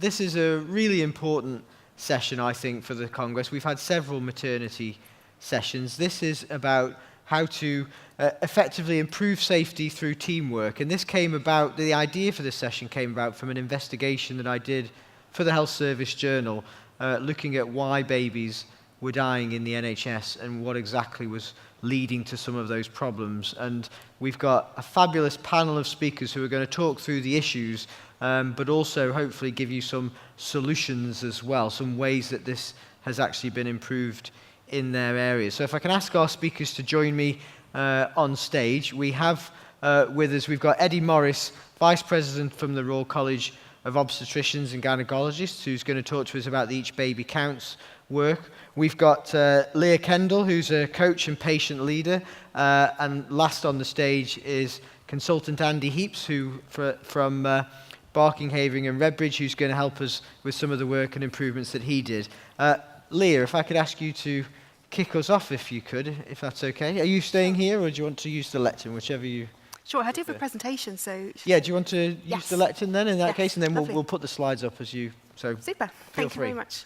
this is a really important session, I think, for the Congress. We've had several maternity sessions. This is about how to effectively improve safety through teamwork. And this came about, the idea for this session came about from an investigation that I did for the Health Service Journal, looking at why babies were dying in the NHS and what exactly was leading to some of those problems. And we've got a fabulous panel of speakers who are going to talk through the issues, but also hopefully give you some solutions as well, some ways that this has actually been improved in their areas. So if I can ask our speakers to join me on stage. We have with us, we've got Eddie Morris, Vice President from the Royal College of Obstetricians and Gynaecologists, who's going to talk to us about the Each Baby Counts work. We've got Leigh Kendall, who's a coach and patient leader, and last on the stage is consultant Andy Heeps, who from Barking, Havering and Redbridge, who's going to help us with some of the work and improvements that he did. Leigh, if I could ask you to kick us off, if you could, if that's okay. Are you staying here, or do you want to use the lectern, whichever you... Sure, I do have a presentation, so... Yeah, do you want to use the lectern then, in that case? And then we'll put the slides up as you... So super, thank you very much.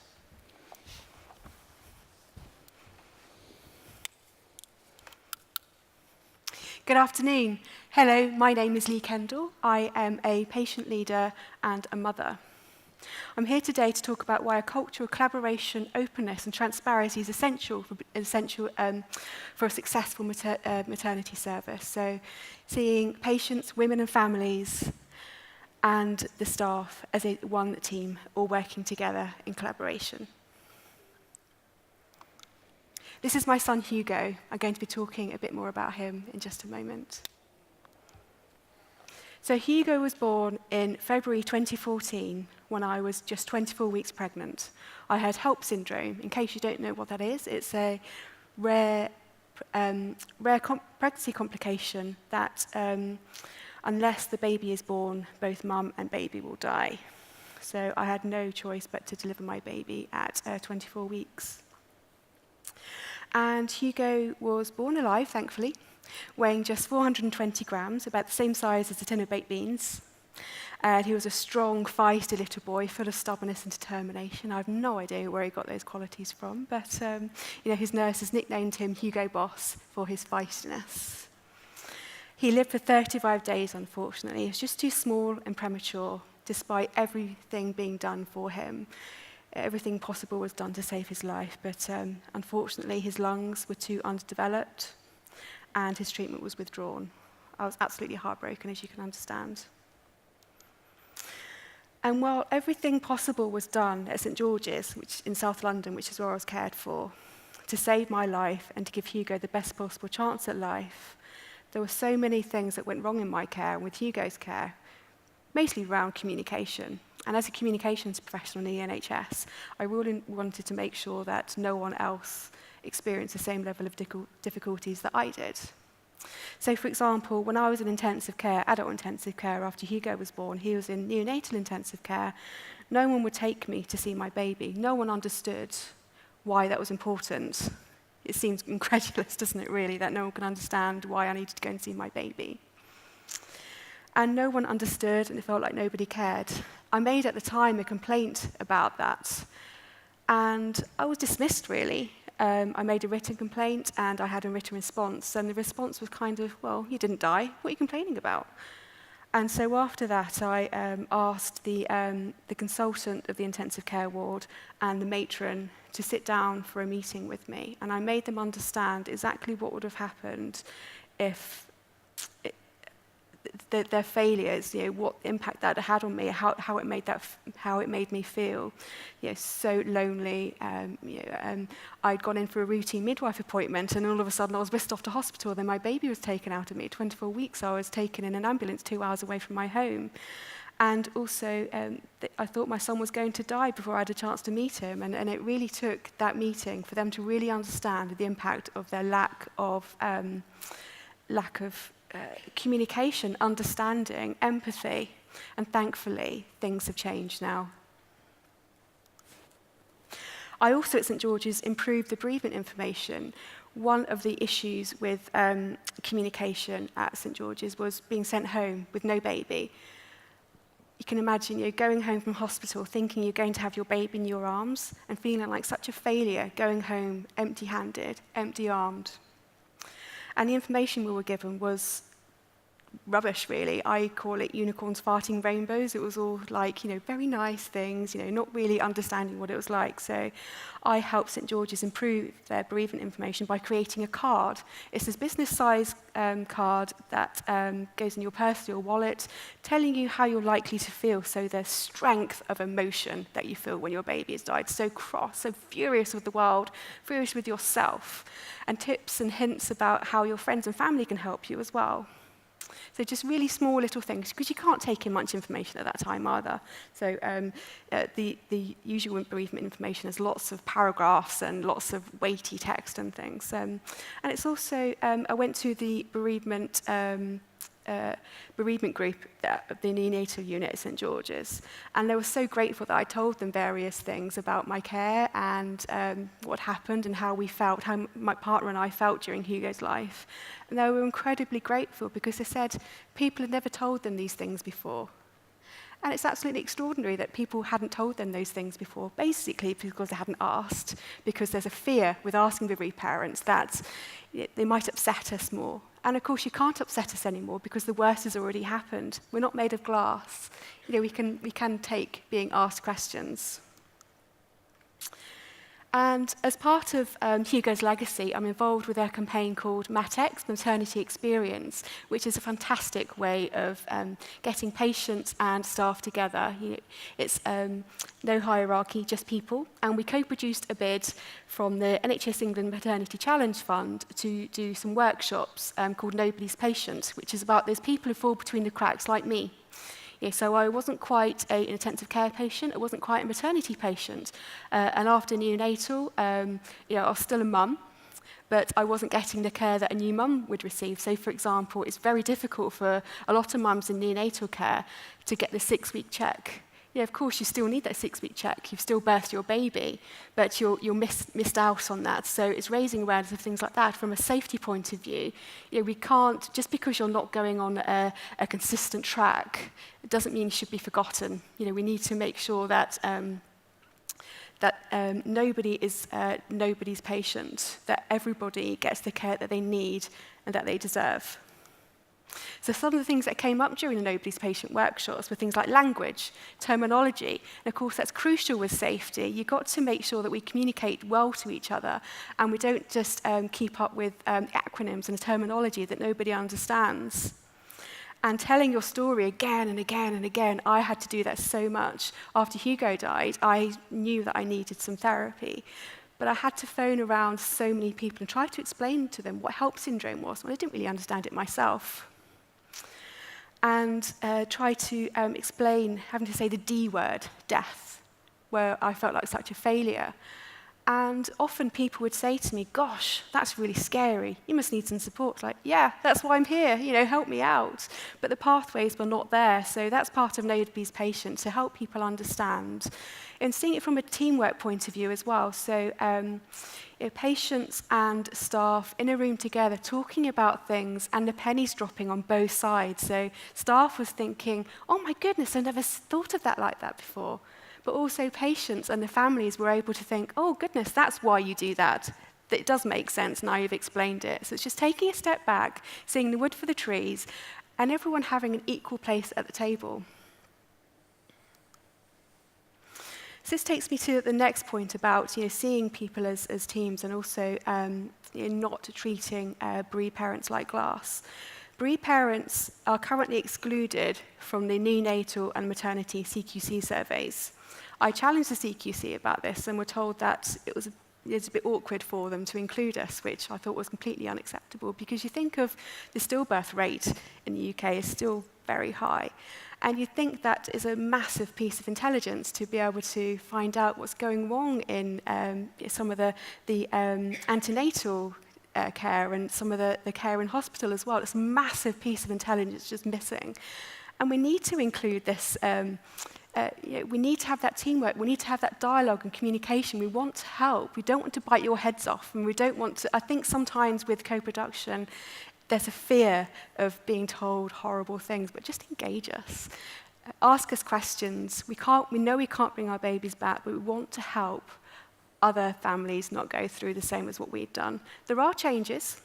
Good afternoon. Hello, my name is Leigh Kendall. I am a patient leader and a mother. I'm here today to talk about why a culture of collaboration, openness and transparency is essential for a successful maternity service. So seeing patients, women and families and the staff as one team, all working together in collaboration. This is my son Hugo. I'm going to be talking a bit more about him in just a moment. So Hugo was born in February 2014 when I was just 24 weeks pregnant. I had HELP syndrome. In case you don't know what that is, it's a rare pregnancy complication that unless the baby is born, both mum and baby will die. So I had no choice but to deliver my baby at 24 weeks. And Hugo was born alive, thankfully, weighing just 420 grams, about the same size as a tin of baked beans. And he was a strong, feisty little boy, full of stubbornness and determination. I have no idea where he got those qualities from, but his nurses nicknamed him Hugo Boss for his feistiness. He lived for 35 days, unfortunately. He was just too small and premature, despite everything being done for him. Everything possible was done to save his life, but unfortunately his lungs were too underdeveloped and his treatment was withdrawn. I was absolutely heartbroken, as you can understand. And while everything possible was done at St George's, which in South London, which is where I was cared for, to save my life and to give Hugo the best possible chance at life, there were so many things that went wrong in my care and with Hugo's care, mostly around communication. And as a communications professional in the NHS, I really wanted to make sure that no one else experienced the same level of difficulties that I did. So, for example, when I was in intensive care, adult intensive care, after Hugo was born, he was in neonatal intensive care. No one would take me to see my baby. No one understood why that was important. It seems incredulous, doesn't it, really, that no one can understand why I needed to go and see my baby. And no one understood, and it felt like nobody cared. I made at the time a complaint about that, and I was dismissed, really. I made a written complaint, and I had a written response, and the response was kind of, well, you didn't die, what are you complaining about? And so after that, I asked the consultant of the intensive care ward and the matron to sit down for a meeting with me, and I made them understand exactly what would have happened if their failures, what impact that had on me, how it made me feel, so lonely. I'd gone in for a routine midwife appointment, and all of a sudden I was whisked off to hospital. Then my baby was taken out of me. 24 weeks, I was taken in an ambulance 2 hours away from my home, and also I thought my son was going to die before I had a chance to meet him. And it really took that meeting for them to really understand the impact of their lack of communication, understanding, empathy, and thankfully, things have changed now. I also, at St George's, improved the bereavement information. One of the issues with communication at St George's was being sent home with no baby. you can imagine going home from hospital thinking you're going to have your baby in your arms and feeling like such a failure going home empty-handed, empty-armed. And the information we were given was rubbish, really. I call it unicorns farting rainbows. It was all like, very nice things, not really understanding what it was like. So I helped St George's improve their bereavement information by creating a card. It's this business-size card that goes in your purse, your wallet, telling you how you're likely to feel. So the strength of emotion that you feel when your baby has died. So cross, so furious with the world, furious with yourself. And tips and hints about how your friends and family can help you as well. So just really small little things, because you can't take in much information at that time either. So the usual bereavement information has lots of paragraphs and lots of weighty text and things. And it's also, I went to the bereavement group of the neonatal unit at St George's, and they were so grateful that I told them various things about my care and what happened and how we felt, how my partner and I felt during Hugo's life. And they were incredibly grateful because they said people had never told them these things before. And it's absolutely extraordinary that people hadn't told them those things before, basically because they hadn't asked, because there's a fear with asking bereaved parents that they might upset us more. And of course, you can't upset us anymore because the worst has already happened. We're not made of glass. We can take being asked questions. And as part of Hugo's legacy, I'm involved with a campaign called Maternity Experience, which is a fantastic way of getting patients and staff together. It's no hierarchy, just people. And we co-produced a bid from the NHS England Maternity Challenge Fund to do some workshops called Nobody's Patient, which is about those people who fall between the cracks like me. So I wasn't quite an intensive care patient, I wasn't quite a maternity patient. And after neonatal, I was still a mum, but I wasn't getting the care that a new mum would receive. So, for example, it's very difficult for a lot of mums in neonatal care to get the 6-week check. Of course, you still need that 6-week check. You've still birthed your baby, but you're missed out on that. So it's raising awareness of things like that from a safety point of view. We can't, just because you're not going on a consistent track, it doesn't mean you should be forgotten. We need to make sure that nobody is nobody's patient, that everybody gets the care that they need and that they deserve. So some of the things that came up during the Nobody's Patient workshops were things like language, terminology, and of course that's crucial with safety. You've got to make sure that we communicate well to each other and we don't just keep up with acronyms and terminology that nobody understands. And telling your story again and again and again, I had to do that so much. After Hugo died, I knew that I needed some therapy. But I had to phone around so many people and try to explain to them what HELP syndrome was, when I didn't really understand it myself. And try to explain, having to say the D word, death, where I felt like such a failure. And often people would say to me, gosh, that's really scary. You must need some support. Like, yeah, that's why I'm here, help me out. But the pathways were not there. So that's part of Nobody's Patient, to help people understand. And seeing it from a teamwork point of view as well. So patients and staff in a room together talking about things and the pennies dropping on both sides. So staff was thinking, oh my goodness, I never thought of that like that before. But also patients and the families were able to think, oh goodness, that's why you do that. That it does make sense, now you've explained it. So it's just taking a step back, seeing the wood for the trees, and everyone having an equal place at the table. So this takes me to the next point about seeing people as teams and also not treating bereaved parents like glass. Bereaved parents are currently excluded from the neonatal and maternity CQC surveys. I challenged the CQC about this and were told that it's a bit awkward for them to include us, which I thought was completely unacceptable, because you think of the stillbirth rate in the UK is still very high. And you'd think that is a massive piece of intelligence to be able to find out what's going wrong in some of the antenatal care and some of the care in hospital as well. It's a massive piece of intelligence just missing. And we need to include this. We need to have that teamwork. We need to have that dialogue and communication. We want to help. We don't want to bite your heads off. And we don't want to, I think sometimes with co-production, there's a fear of being told horrible things, but just engage us. Ask us questions. We know we can't bring our babies back, but we want to help other families not go through the same as what we've done. There are changes.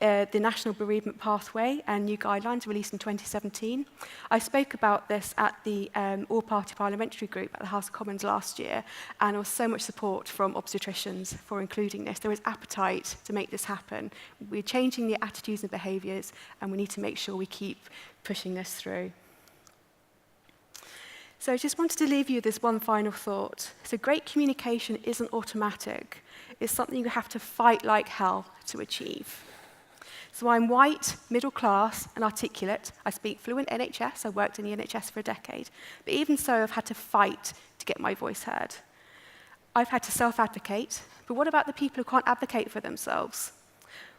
The National Bereavement Pathway and new guidelines released in 2017. I spoke about this at the all-party parliamentary group at the House of Commons last year, and there was so much support from obstetricians for including this. There is appetite to make this happen. We're changing the attitudes and behaviours, and we need to make sure we keep pushing this through. So I just wanted to leave you with this one final thought. So great communication isn't automatic. It's something you have to fight like hell to achieve. So I'm white, middle class, and articulate. I speak fluent NHS. I worked in the NHS for a decade. But even so, I've had to fight to get my voice heard. I've had to self-advocate. But what about the people who can't advocate for themselves?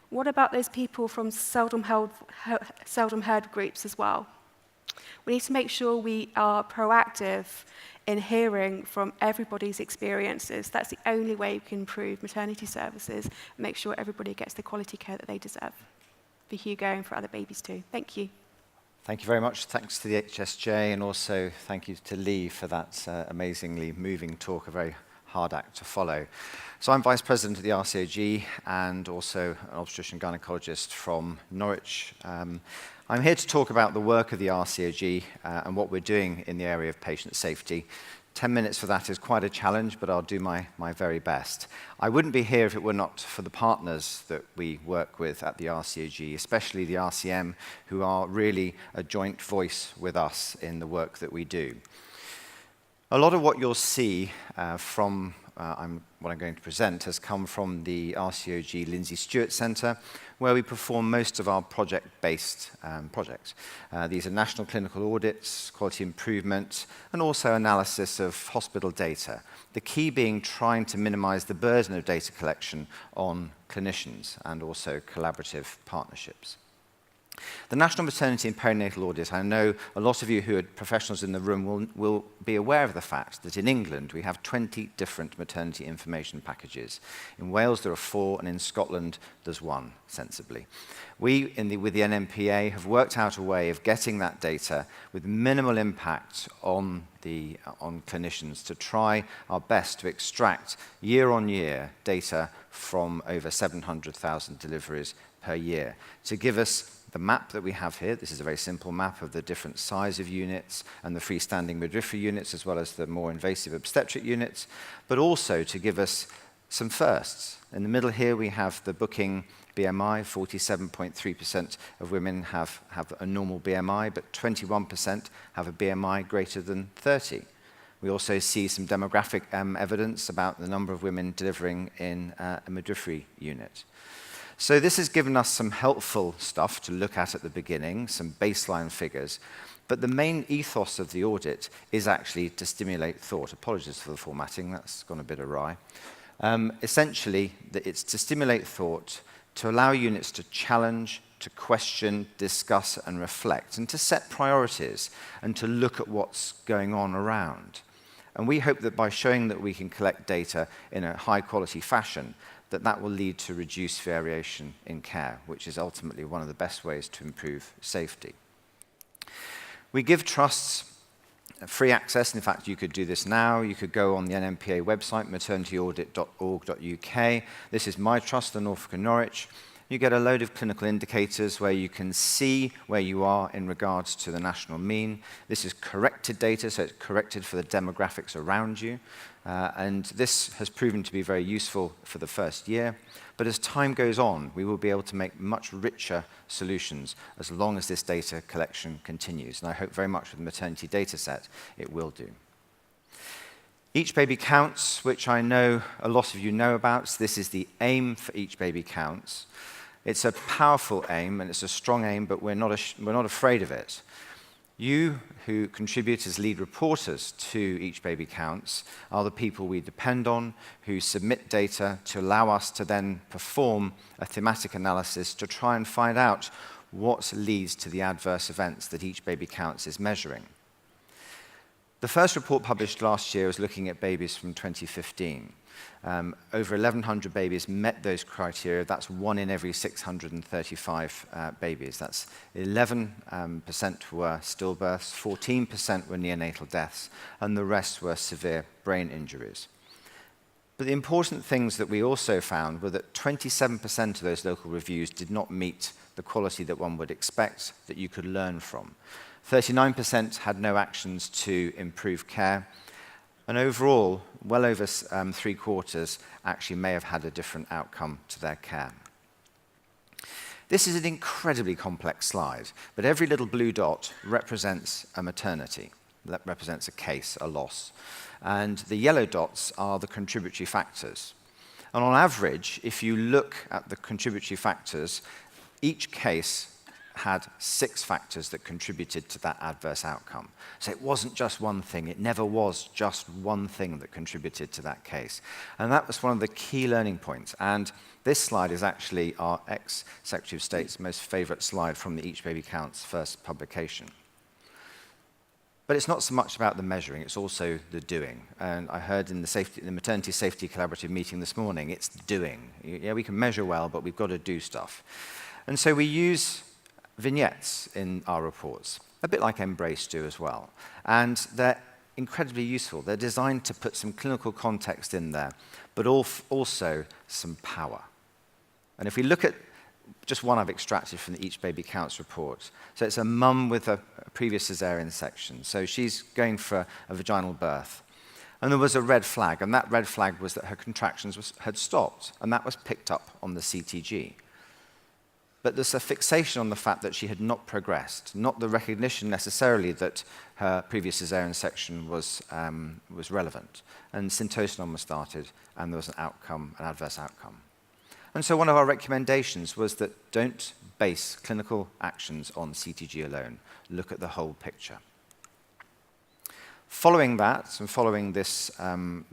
What about those people from seldom heard groups as well? We need to make sure we are proactive in hearing from everybody's experiences. That's the only way we can improve maternity services and make sure everybody gets the quality care that they deserve. For Hugo and for other babies too. Thank you. Thank you very much. Thanks to the HSJ, and also thank you to Leigh for that amazingly moving talk, a very hard act to follow. So I'm Vice President of the RCOG and also an obstetrician gynaecologist from Norwich. I'm here to talk about the work of the RCOG and what we're doing in the area of patient safety. 10 minutes for that is quite a challenge, but I'll do my very best. I wouldn't be here if it were not for the partners that we work with at the RCOG, especially the RCM, who are really a joint voice with us in the work that we do. A lot of what you'll see from what I'm going to present has come from the RCOG Lindsay Stewart Centre, where we perform most of our project-based projects. These are national clinical audits, quality improvement, and also analysis of hospital data. The key being trying to minimize the burden of data collection on clinicians and also collaborative partnerships. The National Maternity and Perinatal Audit, I know a lot of you who are professionals in the room will be aware of the fact that in England we have 20 different maternity information packages. In Wales there are 4, and in Scotland there's 1, sensibly. We, with the NMPA, have worked out a way of getting that data with minimal impact on clinicians to try our best to extract year-on-year data from over 700,000 deliveries per year to give us the map that we have here. This is a very simple map of the different size of units and the freestanding midwifery units, as well as the more invasive obstetric units, but also to give us some firsts. In the middle here, we have the booking BMI. 47.3% of women have a normal BMI, but 21% have a BMI greater than 30. We also see some demographic evidence about the number of women delivering in a midwifery unit. So this has given us some helpful stuff to look at the beginning, some baseline figures, but the main ethos of the audit is actually to stimulate thought. Apologies for the formatting, that's gone a bit awry. Essentially, it's to stimulate thought, to allow units to challenge, to question, discuss, and reflect, and to set priorities, and to look at what's going on around. And we hope that by showing that we can collect data in a high-quality fashion, that will lead to reduced variation in care, which is ultimately one of the best ways to improve safety. We give trusts free access. In fact, you could do this now. You could go on the NMPA website, maternityaudit.org.uk. This is my trust, the Norfolk and Norwich. You get a load of clinical indicators where you can see where you are in regards to the national mean. This is corrected data, so it's corrected for the demographics around you. And this has proven to be very useful for the first year. But as time goes on, we will be able to make much richer solutions as long as this data collection continues. And I hope very much with the maternity data set, it will do. Each Baby Counts, which I know a lot of you know about. So this is the aim for Each Baby Counts. It's a powerful aim, and it's a strong aim, but we're not afraid of it. You who contribute as lead reporters to Each Baby Counts are the people we depend on, who submit data to allow us to then perform a thematic analysis to try and find out what leads to the adverse events that Each Baby Counts is measuring. The first report published last year was looking at babies from 2015. Over 1,100 babies met those criteria. That's 1 in every 635 babies. That's 11% were stillbirths, 14% were neonatal deaths, and the rest were severe brain injuries. But the important things that we also found were that 27% of those local reviews did not meet the quality that one would expect that you could learn from. 39% had no actions to improve care. And overall, well over 3/4 actually may have had a different outcome to their care. This is an incredibly complex slide, but every little blue dot represents a maternity. That represents a case, a loss. And the yellow dots are the contributory factors. And on average, if you look at the contributory factors, each case had 6 factors that contributed to that adverse outcome. So it wasn't just one thing. It never was just one thing that contributed to that case. And that was one of the key learning points. And this slide is actually our ex-Secretary of State's most favorite slide from the Each Baby Counts first publication. But it's not so much about the measuring, it's also the doing. And I heard in the Maternity Safety Collaborative meeting this morning, it's doing. Yeah, we can measure well, but we've got to do stuff. And so we use vignettes in our reports, a bit like Embrace do as well. And they're incredibly useful. They're designed to put some clinical context in there, but also some power. And if we look at just one I've extracted from the Each Baby Counts report. So it's a mum with a previous cesarean section. So she's going for a vaginal birth. And there was a red flag, and that red flag was that her contractions had stopped, and that was picked up on the CTG. But there's a fixation on the fact that she had not progressed, not the recognition necessarily that her previous cesarean section was relevant. And syntocinon was started, and there was an adverse outcome. And so one of our recommendations was that don't base clinical actions on CTG alone. Look at the whole picture. Following that, and following this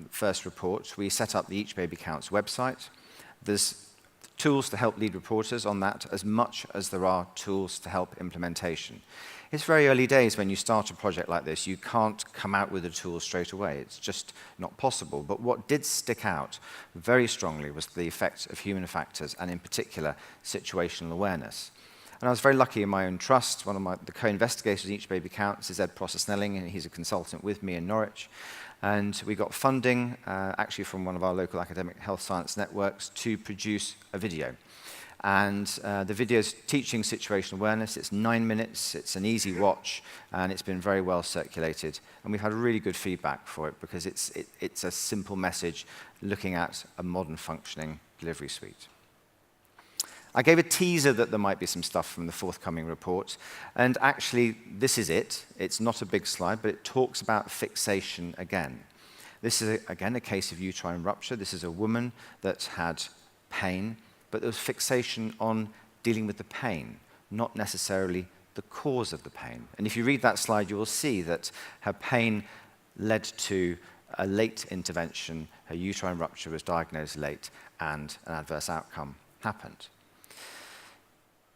first report, we set up the Each Baby Counts website. There's tools to help lead reporters on that as much as there are tools to help implementation. It's very early days when you start a project like this. You can't come out with a tool straight away. It's just not possible. But what did stick out very strongly was the effect of human factors, and in particular, situational awareness. And I was very lucky in my own trust. One of the co-investigators in Each Baby Counts is Ed Prosser-Snelling, and he's a consultant with me in Norwich. And we got funding, actually from one of our local academic health science networks, to produce a video. And the video is teaching situational awareness. It's 9 minutes. It's an easy watch, and it's been very well circulated. And we've had really good feedback for it because it's a simple message looking at a modern functioning delivery suite. I gave a teaser that there might be some stuff from the forthcoming report, and actually this is it. It's not a big slide, but it talks about fixation again. This is, again, a case of uterine rupture. This is a woman that had pain, but there was fixation on dealing with the pain, not necessarily the cause of the pain. And if you read that slide, you will see that her pain led to a late intervention, her uterine rupture was diagnosed late, and an adverse outcome happened.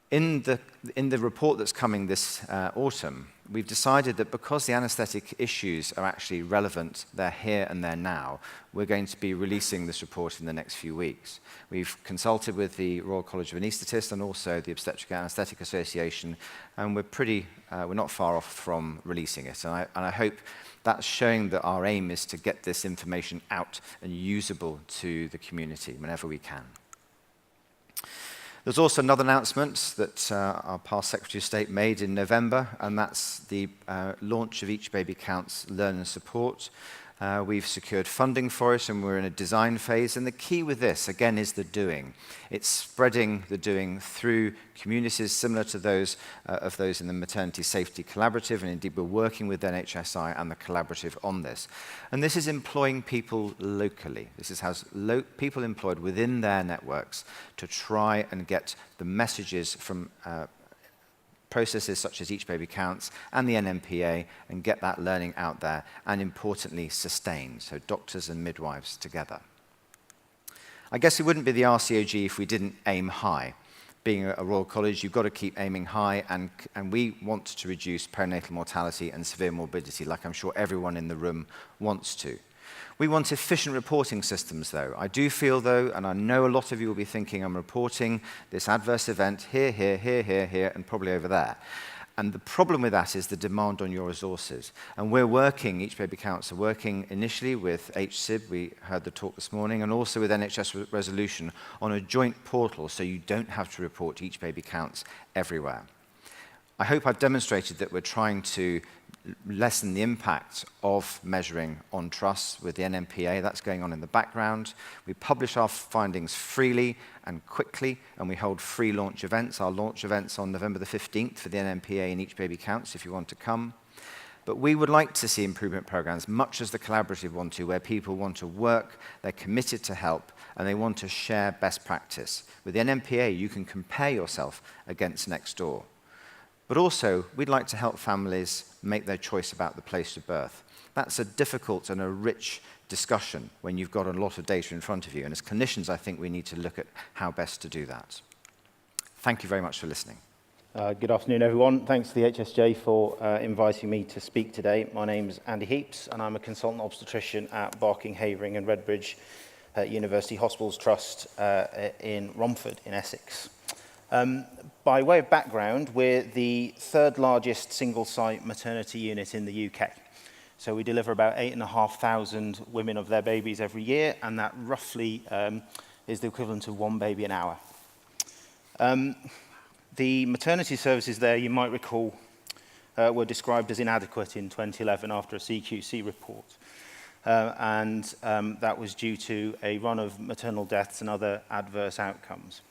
In the report that's coming this autumn, we've decided that because the anesthetic issues are actually relevant, they're here and they're now, we're going to be releasing this report in the next few weeks. We've consulted with the Royal College of Anaesthetists and also the Obstetric and Anaesthetic Association, and we're not far off from releasing it. And I hope that's showing that our aim is to get this information out and usable to the community whenever we can. There's also another announcement that our past Secretary of State made in November, and that's the launch of Each Baby Counts Learn and Support. We've secured funding for it, and we're in a design phase. And the key with this, again, is the doing. It's spreading the doing through communities similar to those of those in the Maternity Safety Collaborative, and indeed we're working with NHSI and the collaborative on this. And this is employing people locally. This has people employed within their networks to try and get the messages from processes such as Each Baby Counts and the NMPA and get that learning out there and, importantly, sustained, so doctors and midwives together. I guess it wouldn't be the RCOG if we didn't aim high, being a Royal College, you've got to keep aiming high, and we want to reduce perinatal mortality and severe morbidity, like I'm sure everyone in the room wants to. We want efficient reporting systems, though. I do feel, though, and I know a lot of you will be thinking I'm reporting this adverse event here, here, here, here, here, and probably over there. And the problem with that is the demand on your resources. And we're working, Each Baby Counts are working initially with HSIB, we heard the talk this morning, and also with NHS Resolution on a joint portal so you don't have to report Each Baby Counts everywhere. I hope I've demonstrated that we're trying to lessen the impact of measuring on trusts with the NMPA. That's going on in the background. We publish our findings freely and quickly, and we hold free launch events. Our launch events on November the 15th for the NMPA and Each Baby Counts if you want to come. But we would like to see improvement programs, much as the collaborative want to, where people want to work, they're committed to help, and they want to share best practice. With the NMPA, you can compare yourself against next door. But also, we'd like to help families make their choice about the place of birth. That's a difficult and a rich discussion when you've got a lot of data in front of you. And as clinicians, I think we need to look at how best to do that. Thank you very much for listening. Good afternoon, everyone. Thanks to the HSJ for inviting me to speak today. My name's Andy Heeps, and I'm a consultant obstetrician at Barking, Havering and Redbridge University Hospitals Trust in Romford in Essex. By way of background, we're the third largest single-site maternity unit in the UK. So we deliver about 8,500 women of their babies every year, and that roughly is the equivalent of one baby an hour. The maternity services there, you might recall, were described as inadequate in 2011 after a CQC report. That was due to a run of maternal deaths and other adverse outcomes.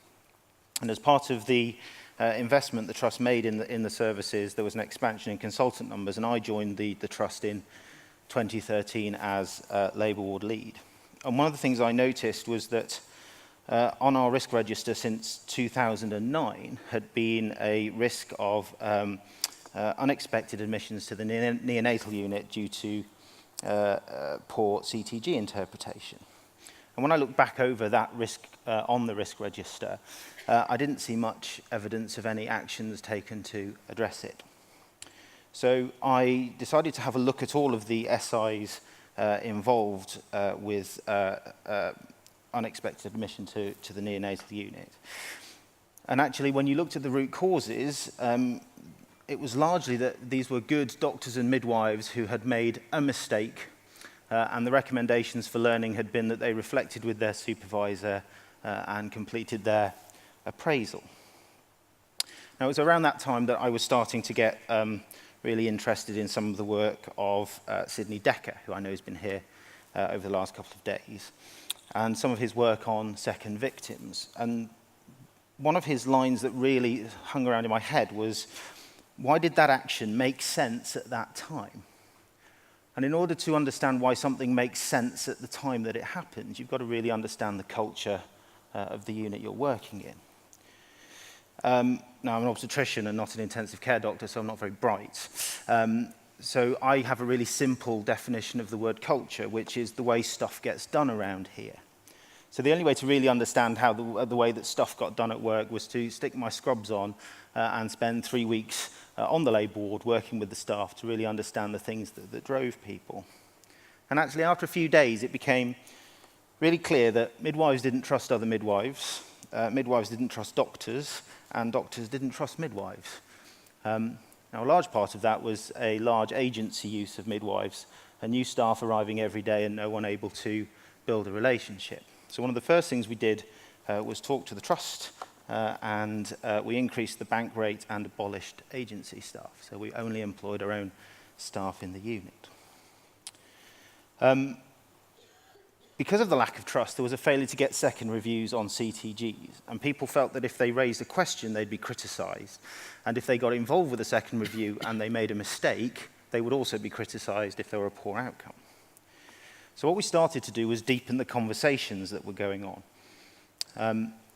And as part of the investment the Trust made in the services, there was an expansion in consultant numbers, and I joined the Trust in 2013 as labour ward lead. And one of the things I noticed was that on our risk register since 2009 had been a risk of unexpected admissions to the neonatal unit due to poor CTG interpretation. And when I look back over that risk on the risk register, I didn't see much evidence of any actions taken to address it. So I decided to have a look at all of the SIs involved with unexpected admission to the neonatal unit. And actually, when you looked at the root causes, it was largely that these were good doctors and midwives who had made a mistake, and the recommendations for learning had been that they reflected with their supervisor and completed their appraisal. Now, it was around that time that I was starting to get really interested in some of the work of Sidney Decker, who I know has been here over the last couple of days, and some of his work on second victims. And one of his lines that really hung around in my head was, why did that action make sense at that time? And in order to understand why something makes sense at the time that it happens, you've got to really understand the culture of the unit you're working in. Now, I'm an obstetrician and not an intensive care doctor, so I'm not very bright. So I have a really simple definition of the word culture, which is the way stuff gets done around here. So the only way to really understand how the way that stuff got done at work was to stick my scrubs on and spend 3 weeks on the labour ward working with the staff to really understand the things that drove people. And actually, after a few days, it became really clear that midwives didn't trust other midwives, midwives didn't trust doctors, and doctors didn't trust midwives. Now, a large part of that was a large agency use of midwives, and new staff arriving every day and no one able to build a relationship. So one of the first things we did was talk to the Trust, and we increased the bank rate and abolished agency staff. So we only employed our own staff in the unit. Because of the lack of trust, there was a failure to get second reviews on CTGs, and people felt that if they raised a question, they'd be criticised. And if they got involved with a second review and they made a mistake, they would also be criticised if there were a poor outcome. So what we started to do was deepen the conversations that were going on.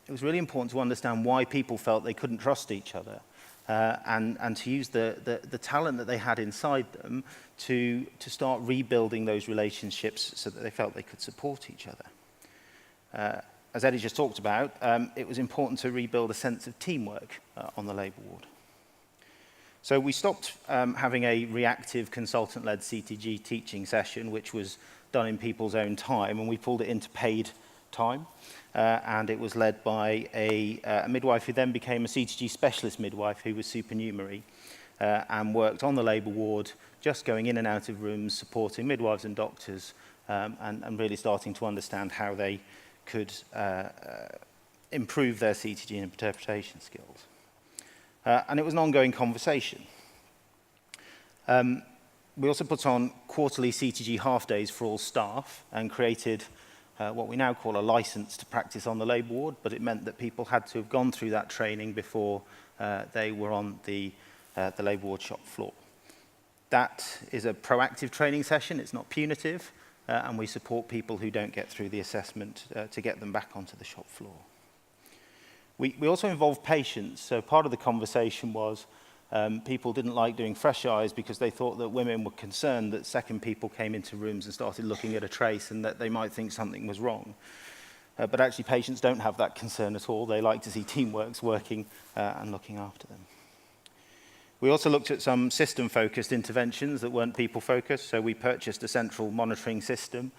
It was really important to understand why people felt they couldn't trust each other, and to use the talent that they had inside them to start rebuilding those relationships so that they felt they could support each other. as Eddie just talked about, it was important to rebuild a sense of teamwork on the labour ward. So we stopped having a reactive consultant-led CTG teaching session, which was done in people's own time, and we pulled it into paid time. And it was led by a midwife who then became a CTG specialist midwife who was supernumerary and worked on the labour ward, just going in and out of rooms, supporting midwives and doctors, and really starting to understand how they could improve their CTG and interpretation skills. And it was an ongoing conversation. We also put on quarterly CTG half days for all staff and created what we now call a license to practice on the labour ward, but it meant that people had to have gone through that training before they were on the labour ward shop floor. That is a proactive training session, it's not punitive, and we support people who don't get through the assessment to get them back onto the shop floor. We also involve patients, so part of the conversation was people didn't like doing fresh eyes because they thought that women were concerned that second people came into rooms and started looking at a trace and that they might think something was wrong. But actually patients don't have that concern at all. They like to see teamworks working and looking after them. We also looked at some system-focused interventions that weren't people-focused, so we purchased a central monitoring system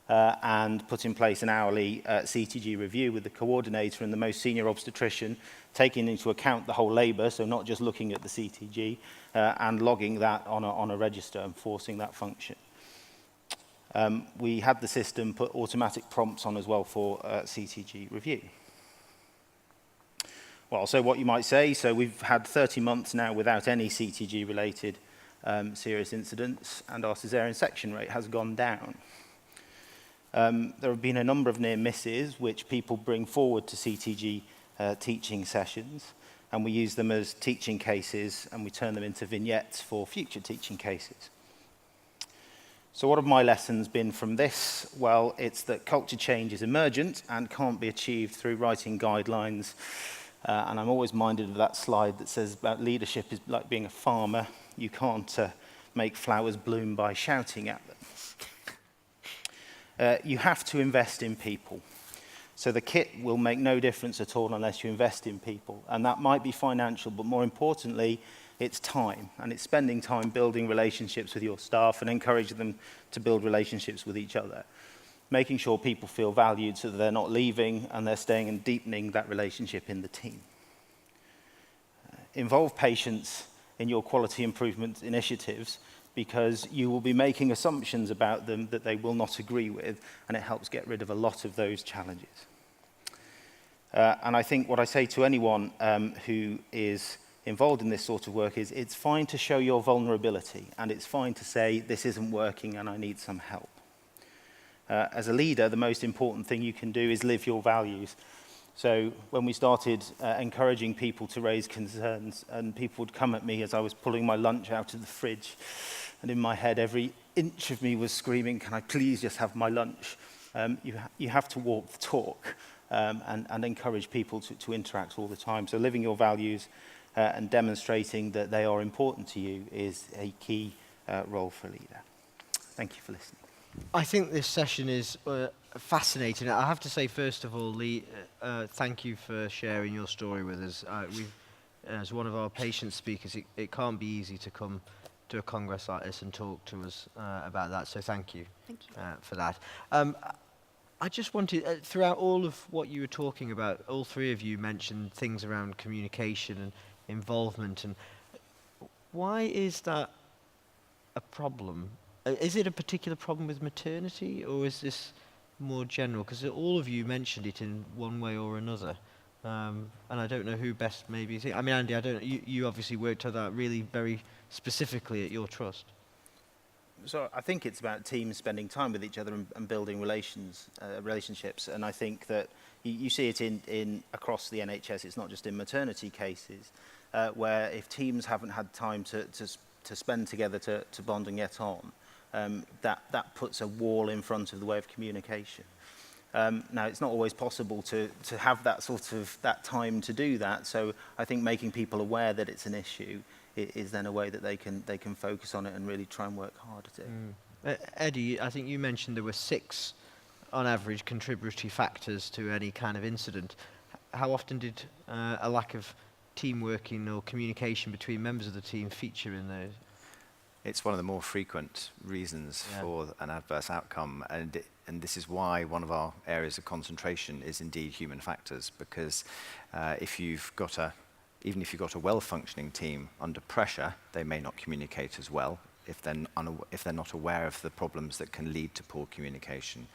and put in place an hourly CTG review with the coordinator and the most senior obstetrician, taking into account the whole labour, so not just looking at the CTG, and logging that on a register and forcing that function. We had the system put automatic prompts on as well for CTG review. Well, so what you might say, so we've had 30 months now without any CTG-related serious incidents, and our caesarean section rate has gone down. There have been a number of near misses which people bring forward to CTG teaching sessions, and we use them as teaching cases and we turn them into vignettes for future teaching cases. So what have my lessons been from this? Well, it's that culture change is emergent and can't be achieved through writing guidelines. And I'm always minded of that slide that says about leadership is like being a farmer. You can't make flowers bloom by shouting at them. You have to invest in people. So the kit will make no difference at all unless you invest in people. And that might be financial, but more importantly, it's time. And it's spending time building relationships with your staff and encouraging them to build relationships with each other. Making sure people feel valued so that they're not leaving and they're staying and deepening that relationship in the team. Involve patients in your quality improvement initiatives because you will be making assumptions about them that they will not agree with, and it helps get rid of a lot of those challenges. And I think what I say to anyone who is involved in this sort of work is it's fine to show your vulnerability, and it's fine to say this isn't working and I need some help. As a leader, the most important thing you can do is live your values. So when we started encouraging people to raise concerns, and people would come at me as I was pulling my lunch out of the fridge, and in my head every inch of me was screaming, can I please just have my lunch? You have to walk the talk and encourage people to interact all the time. So living your values and demonstrating that they are important to you is a key role for a leader. Thank you for listening. I think this session is fascinating. I have to say, first of all, Leigh, thank you for sharing your story with us. As one of our patient speakers, it can't be easy to come to a congress like this and talk to us about that, so thank you, for that. I just wanted, throughout all of what you were talking about, all three of you mentioned things around communication and involvement, and why is that a problem? Is it a particular problem with maternity, or is this more general? Because all of you mentioned it in one way or another, and I don't know who best maybe think. I mean, Andy, I don't know. You obviously worked on that really very specifically at your trust. So I think it's about teams spending time with each other and building relationships, and I think that you see it in across the NHS. It's not just in maternity cases, where if teams haven't had time to spend together to bond and get on, that puts a wall in front of the way of communication. Now, it's not always possible to have that sort of that time to do that. So I think making people aware that it's an issue is then a way that they can focus on it and really try and work hard at it. Eddie, I think you mentioned there were 6 on average, contributory factors to any kind of incident. How often did a lack of team working or communication between members of the team feature in those? It's one of the more frequent reasons for an adverse outcome, and this is why one of our areas of concentration is indeed human factors, because even if you've got a well-functioning team under pressure, they may not communicate as well if they're not aware of the problems that can lead to poor communication.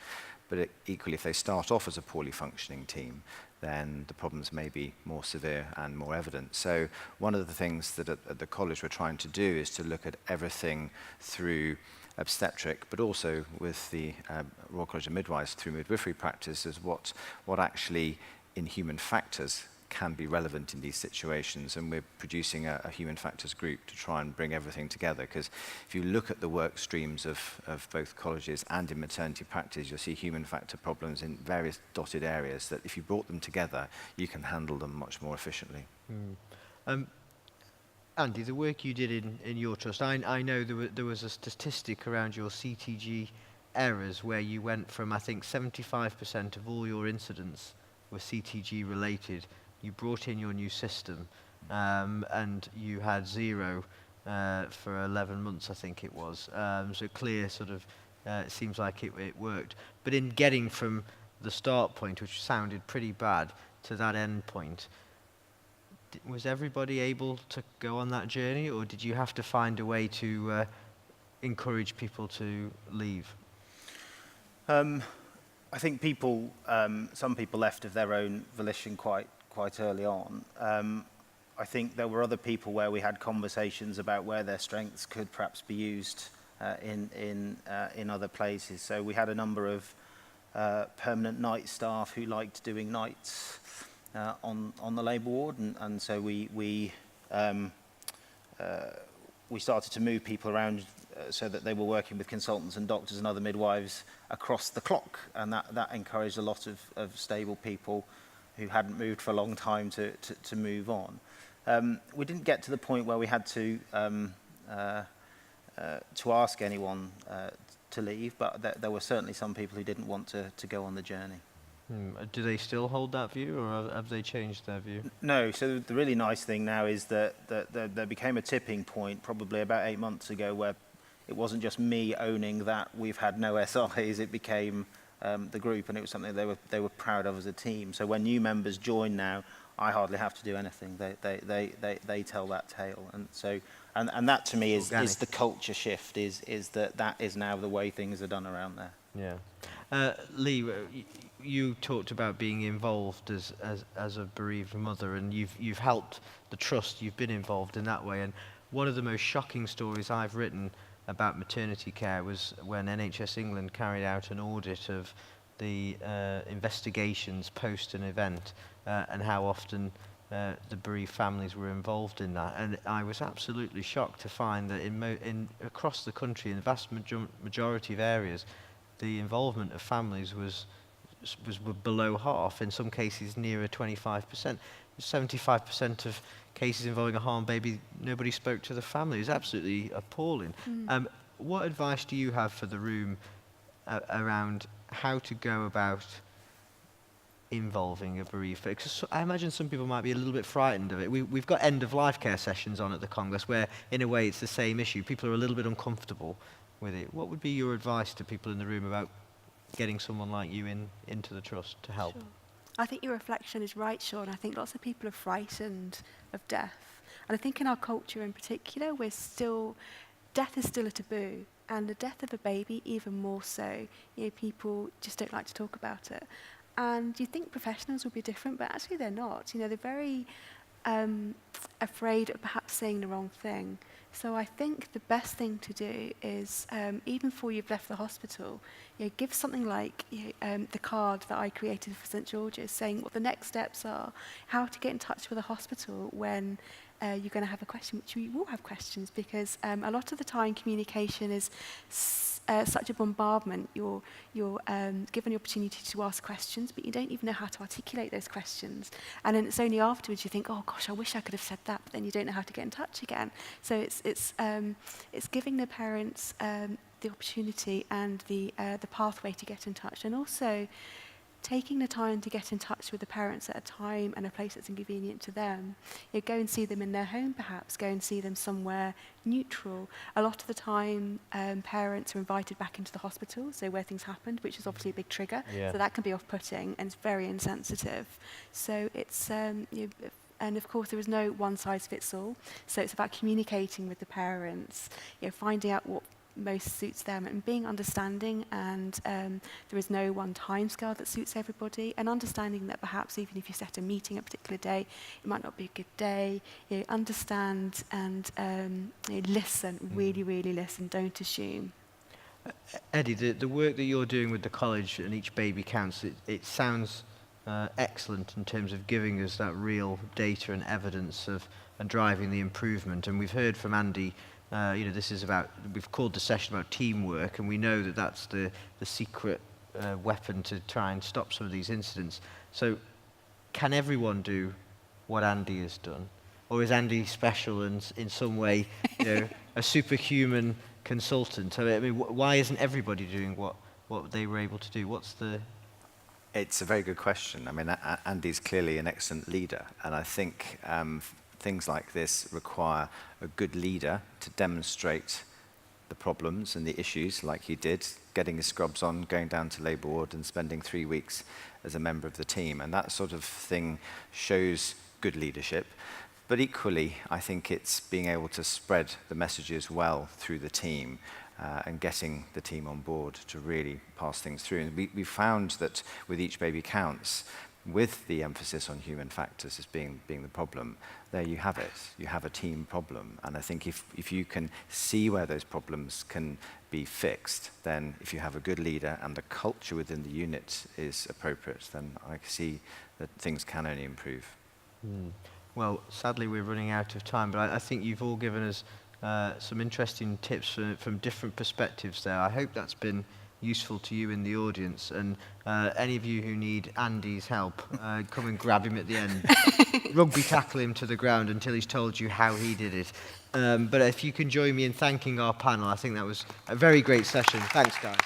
But equally, if they start off as a poorly functioning team, then the problems may be more severe and more evident. So one of the things that at the college we're trying to do is to look at everything through obstetric, but also with the Royal College of Midwives through midwifery practice, is what actually in human factors can be relevant in these situations, and we're producing a human factors group to try and bring everything together, because if you look at the work streams of both colleges and in maternity practice, you'll see human factor problems in various dotted areas that if you brought them together, you can handle them much more efficiently. Andy, the work you did in your trust, I know there was a statistic around your CTG errors where you went from, I think, 75% of all your incidents were CTG related. You brought in your new system, and you had 0 for 11 months, I think it was. So clear sort of, it seems like it worked. But in getting from the start point, which sounded pretty bad, to that end point, was everybody able to go on that journey, or did you have to find a way to encourage people to leave? I think some people left of their own volition quite early on. I think there were other people where we had conversations about where their strengths could perhaps be used in other places. So we had a number of permanent night staff who liked doing nights on the labour ward, and so we started to move people around so that they were working with consultants and doctors and other midwives across the clock, and that encouraged a lot of stable people who hadn't moved for a long time to move on. We didn't get to the point where we had to ask anyone to leave, but there were certainly some people who didn't want to go on the journey. Do they still hold that view, or have they changed their view? No, so the really nice thing now is that there became a tipping point probably about 8 months ago where it wasn't just me owning that we've had no SIs, it became the group, and it was something they were proud of as a team. So when new members join now, I hardly have to do anything. They tell that tale, and so and that to me is the culture shift. Is that is now the way things are done around there. Yeah, Leigh, you talked about being involved as a bereaved mother, and you've helped the trust. You've been involved in that way, and one of the most shocking stories I've written about maternity care was when NHS England carried out an audit of the investigations post an event and how often the bereaved families were involved in that. And I was absolutely shocked to find that across the country, in the vast majority of areas, the involvement of families was below half, in some cases nearer 25%. 75% of cases involving a harmed baby, nobody spoke to the family. It's absolutely appalling. What advice do you have for the room around how to go about involving a bereaved? Because I imagine some people might be a little bit frightened of it. We've got end-of-life care sessions on at the Congress where, in a way, it's the same issue. People are a little bit uncomfortable with it. What would be your advice to people in the room about getting someone like you into the trust to help? Sure. I think your reflection is right, Sean. I think lots of people are frightened of death. And I think in our culture in particular, death is still a taboo. And the death of a baby, even more so. People just don't like to talk about it. And you think professionals would be different, but actually they're not. They're very afraid of perhaps saying the wrong thing. So I think the best thing to do is, even before you've left the hospital, give something like the card that I created for St George's, saying what the next steps are, how to get in touch with the hospital when you're going to have a question, which we will have questions, because a lot of the time communication is such a bombardment. You're given the opportunity to ask questions, but you don't even know how to articulate those questions. And then it's only afterwards you think, oh gosh, I wish I could have said that, but then you don't know how to get in touch again. So it's giving the parents the opportunity and the pathway to get in touch, and also taking the time to get in touch with the parents at a time and a place that's inconvenient to them. Go and see them in their home, perhaps. Go and see them somewhere neutral. A lot of the time, parents are invited back into the hospital, so where things happened, which is obviously a big trigger. Yeah. So that can be off-putting and it's very insensitive. So it's, and of course, there is no one-size-fits-all. So it's about communicating with the parents, finding out what most suits them and being understanding, and there is no one time scale that suits everybody, and understanding that perhaps even if you set a meeting a particular day, it might not be a good day. Understand and listen, really listen, don't assume. Eddie, the work that you're doing with the college and Each Baby Counts, it sounds excellent in terms of giving us that real data and evidence of and driving the improvement. And we've heard from Andy, this is about, we've called the session about teamwork, and we know that that's the secret weapon to try and stop some of these incidents. So can everyone do what Andy has done? Or is Andy special and in some way, a superhuman consultant? I mean, why isn't everybody doing what they were able to do? It's a very good question. I mean, Andy's clearly an excellent leader, and I think things like this require a good leader to demonstrate the problems and the issues, like he did, getting his scrubs on, going down to labour ward and spending 3 weeks as a member of the team. And that sort of thing shows good leadership. But equally, I think it's being able to spread the messages well through the team and getting the team on board to really pass things through. And we found that with Each Baby Counts, with the emphasis on human factors as being the problem, there you have it. You have a team problem. And I think if you can see where those problems can be fixed, then if you have a good leader and the culture within the unit is appropriate, then I see that things can only improve. Well, sadly we're running out of time, but I think you've all given us some interesting tips from different perspectives there. I hope that's been useful to you in the audience, and any of you who need Andy's help, come and grab him at the end. Rugby tackle him to the ground until he's told you how he did it. But if you can join me in thanking our panel, I think that was a very great session. Thanks, guys.